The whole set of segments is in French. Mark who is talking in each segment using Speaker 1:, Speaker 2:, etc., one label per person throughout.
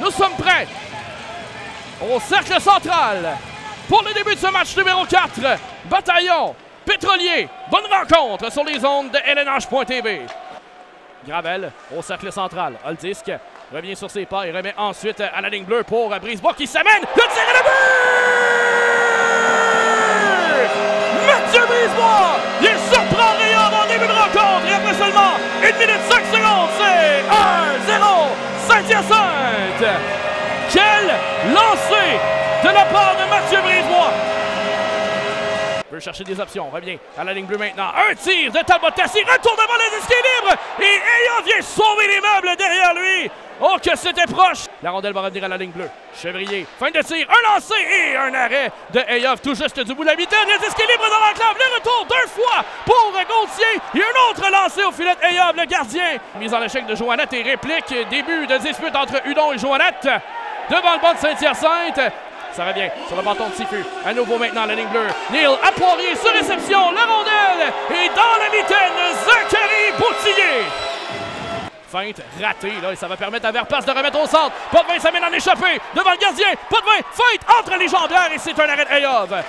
Speaker 1: Nous sommes prêts au cercle central pour le début de ce match numéro 4. Bataillon Pétrolier. Bonne rencontre sur les ondes de LNH.TV. Gravel au cercle central. A le disque. Revient sur ses pas et remet ensuite à la ligne bleue pour Brisebois qui s'amène. Le tir et le but! Mathieu Brisebois! Il surprend Riom en début de rencontre et après seulement 1 minute 5 secondes, c'est 1-0 Saint-Hyacinthe! Quel lancer de la part de Mathieu Brisebois! Veut chercher des options, revient à la ligne bleue maintenant. Un tir de Talbot Tassi, retourne devant les esquilles libres et Ayov vient sauver les meubles derrière lui. Oh que c'était proche! La rondelle va revenir à la ligne bleue. Chevrier, fin de tir, un lancer et un arrêt de Ayov tout juste du bout de la mitaine. Les esquilles libres dans l'enclave, le retour 2 fois pour Gauthier et un autre lancé au filet d'Ayov, le gardien. Mise en échec de Joannette et réplique. Début de dispute entre Hudon et Joannette devant le banc de Saint-Hyacinthe. Ça revient sur le bâton de Sifu. À nouveau maintenant la ligne bleue. Neil à Poirier sur réception. La rondelle et dans la mitaine, Zachary Boutillier. Feinte ratée là et ça va permettre à Verpasse de remettre au centre. Potvin s'amène en échappée devant le gardien. Potvin, feinte entre les jambières et c'est un arrêt d'Ayov.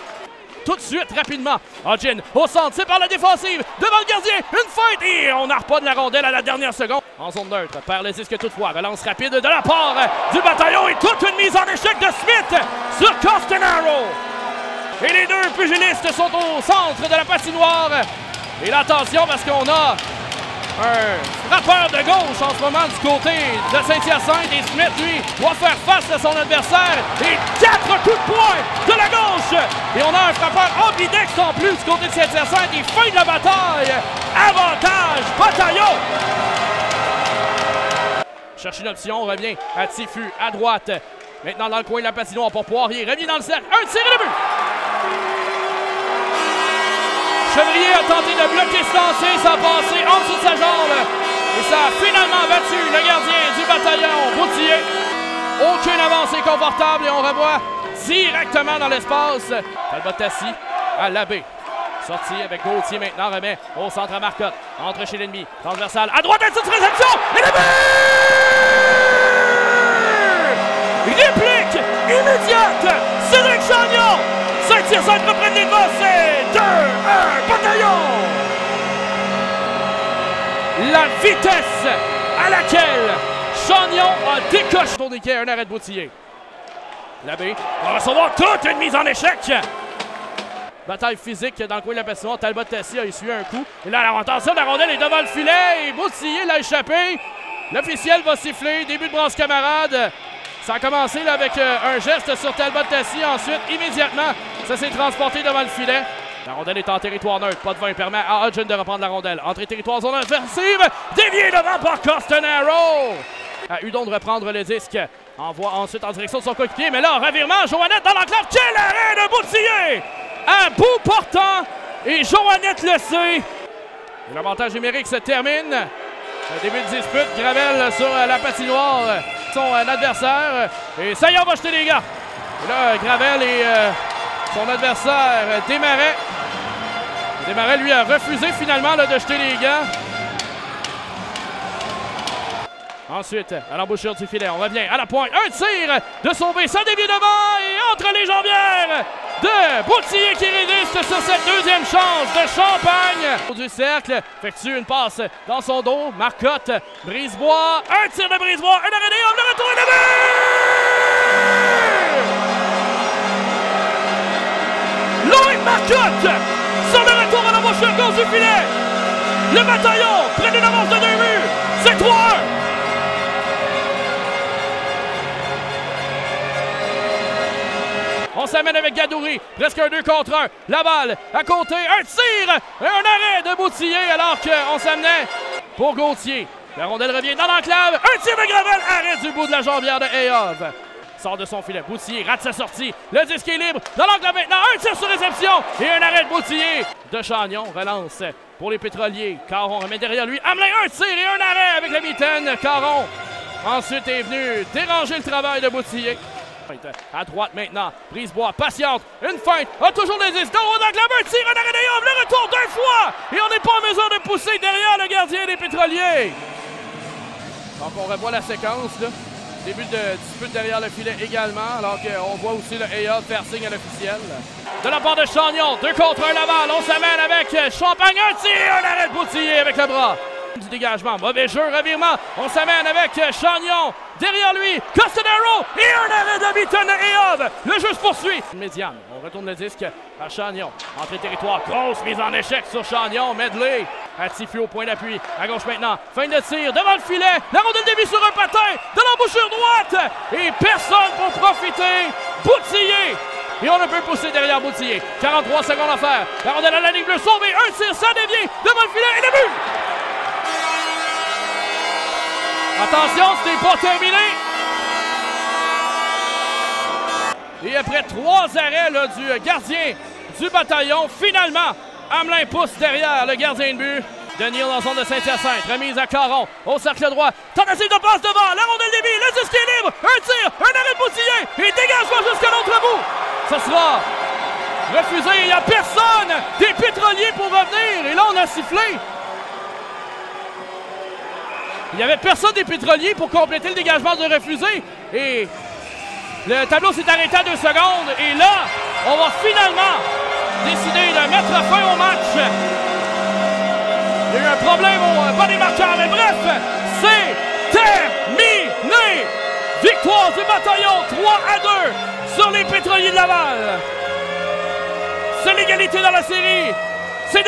Speaker 1: Tout de suite, rapidement. Hodgin au centre, c'est par la défensive. Devant le gardien, une feinte et on n'arrête pas de la rondelle à la dernière seconde. En zone neutre, perd le disque toutefois. Relance rapide de la part du bataillon et toute une mise en échec de Smith sur Costanaro. Et les deux pugilistes sont au centre de la patinoire. Et là, attention parce qu'on a un frappeur de gauche en ce moment du côté de Saint-Hyacinthe et Smith, lui, doit faire face à son adversaire et 4 coups de poing de la gauche. Et on a un frappeur ambidex en plus du côté de Saint-Hyacinthe et fin de la bataille. Avantage bataillon. Cherche une option, on revient à Tifu à droite. Maintenant dans le coin de la patinoire pour Poirier, revient dans le cercle, un tir et le but. Chevrier a tenté de bloquer ce lancer, ça a passé en dessous de sa jambe. Et ça a finalement battu le gardien du bataillon, Boutillier. Aucune avancée confortable et on revoit directement dans l'espace. Talbot Tassi à l'abbé. Sorti avec Gauthier maintenant, remet au centre à Marcotte. Entre chez l'ennemi, transversal, à droite, à toute réception, et le but! Réplique immédiate, Cédric Chagnon! Saint-Hyacinthe reprennent les devants, c'est 2-1 bataillon! La vitesse à laquelle Chagnon a décoché son équipe, un arrêt de Boutillier. L'abbé va recevoir toute une mise en échec. Bataille physique dans le coin de la patinoire. Talbot Tassi a essuyé un coup. Et là, attention, la rondelle est devant le filet et Boutillier l'a échappé. L'officiel va siffler. Début de bronze camarade. Ça a commencé là, avec un geste sur Talbot Tassi. Ensuite, immédiatement, ça s'est transporté devant le filet. La rondelle est en territoire neutre. Potvin permet à Hodgin de reprendre la rondelle. Entrée territoire zone offensive. Dévié devant par Costanaro. À Hudon de reprendre le disque. Envoie ensuite en direction de son coéquipier. Mais là, revirement, Joannette dans l'enclave. Quel arrêt de Boutillier! À bout portant. Et Joannette le sait. L'avantage numérique se termine. Un début de dispute. Gravel sur la patinoire. Son adversaire. Et ça y est, on va jeter les gars. Et là, Gravel et son adversaire Desmarais. Desmarais, lui, a refusé finalement là, de jeter les gants. Ensuite, à l'embouchure du filet, on revient à la pointe. Un tir de sauver, ça dévie devant et entre les jambières de Boutillier qui résiste sur cette deuxième chance de Champagne. Du cercle, effectue une passe dans son dos. Marcotte, Brisebois, un tir de Brisebois, un arrêt d'Ayov, le retour et le but! Loïc Marcotte sur le retour à l'embouchure gauche du filet. Le bataillon près d'une avance de 2 buts. C'est 3-1. On s'amène avec Gadouri, presque un 2 contre 1. La balle à côté, un tir et un arrêt de Boutillier alors qu'on s'amenait pour Gauthier. La rondelle revient dans l'enclave, un tir de Gravel, arrêt du bout de la jambière de Ayov. Sort de son filet, Boutillier rate sa sortie, le disque est libre, dans l'enclave maintenant, un tir sur réception et un arrêt de Boutillier. De Chagnon, relance pour les pétroliers, Caron remet derrière lui, Hamelin, un tir et un arrêt avec la mitaine, Caron. Ensuite est venu déranger le travail de Boutillier. À droite maintenant, Brisebois patiente, une feinte, a toujours les disques, dans l'enclave, un tir, un arrêt d'Ayov, le retour 2 fois, et on n'est pas en mesure de pousser derrière le gardien des pétroliers. Donc on revoit la séquence là. Début de dispute derrière le filet également, alors qu'on voit aussi le EA faire signe à l'officiel. De la part de Chagnon, 2 contre 1 Laval, on s'amène avec Champagne, un tir, un arrêt de Boutillier avec le bras. Du dégagement, mauvais jeu, revirement, on s'amène avec Chagnon, derrière lui, Costadero, et un arrêt de Bitton et Hobb. Le jeu se poursuit. Médiane, on retourne le disque à Chagnon, entrée territoire, grosse mise en échec sur Chagnon, Medley. Attifi au point d'appui, à gauche maintenant, fin de tir, devant le filet, la rondelle dévie sur un patin, de l'embouchure droite, et personne pour profiter, Boutillier, et on ne peut pousser derrière Boutillier, 43 secondes à faire, la rondelle à la ligne bleue, sauvé, un tir, ça dévie, devant le filet, et le but! Attention, ce n'est pas terminé! Et après 3 arrêts là, du gardien du bataillon, finalement, Hamelin pousse derrière le gardien de but. Denis dans la zone de Saint-Hyacinthe. Remise à Caron. Au cercle droit. Tentative de passe devant. La rondelle dévie. Le disque est libre. Un tir. Un arrêt de Boutillier. Et dégagement jusqu'à l'autre bout. Ça sera refusé. Il n'y a personne des pétroliers pour revenir. Et là, on a sifflé. Il n'y avait personne des pétroliers pour compléter le dégagement de refusé. Et le tableau s'est arrêté à 2 secondes. Et là, on va finalement décidé de mettre fin au match. Il y a eu un problème au bas des marqueurs, mais bref, c'est terminé! Victoire du bataillon 3-2 sur les pétroliers de Laval. C'est l'égalité dans la série. C'est 2-2.